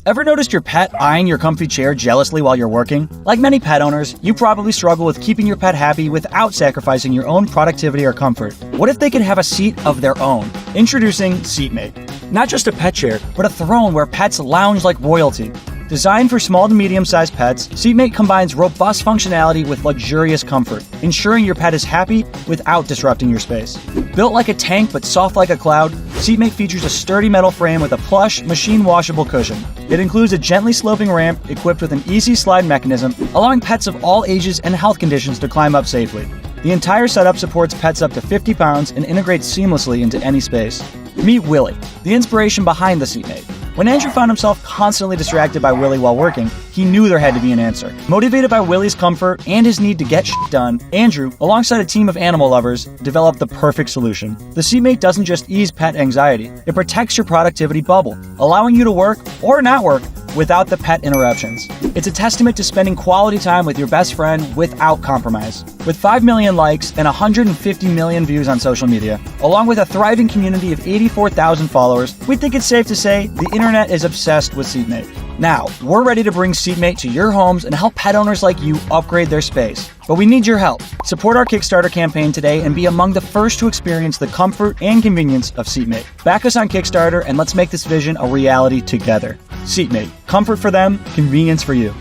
Ever noticed your pet eyeing your comfy chair jealously while you're working? Like many pet owners, you probably struggle with keeping your pet happy without sacrificing your own productivity or comfort. What if they could have a seat of their own? Introducing SeatMate. Not just a pet chair, but a throne where pets lounge like royalty. Designed for small to medium-sized pets, SeatMate combines robust functionality with luxurious comfort, ensuring your pet is happy without disrupting your space. Built like a tank but soft like a cloud, SeatMate features a sturdy metal frame with a plush, machine-washable cushion. It includes a gently sloping ramp equipped with an easy slide mechanism, allowing pets of all ages and health conditions to climb up safely. The entire setup supports pets up to 50 pounds and integrates seamlessly into any space. Meet Willie, the inspiration behind the SeatMate. When Andrew found himself constantly distracted by Willie while working, he knew there had to be an answer. Motivated by Willie's comfort and his need to get shit done, Andrew, alongside a team of animal lovers, developed the perfect solution. The SeatMate doesn't just ease pet anxiety, it protects your productivity bubble, allowing you to work, or not work, without the pet interruptions. It's a testament to spending quality time with your best friend without compromise. With 5 million likes and 150 million views on social media, along with a thriving community of 84,000 followers, we think it's safe to say the internet is obsessed with SeatMate. Now, we're ready to bring SeatMate to your homes and help pet owners like you upgrade their space. But we need your help. Support our Kickstarter campaign today and be among the first to experience the comfort and convenience of SeatMate. Back us on Kickstarter and let's make this vision a reality together. SeatMate. Comfort for them, convenience for you.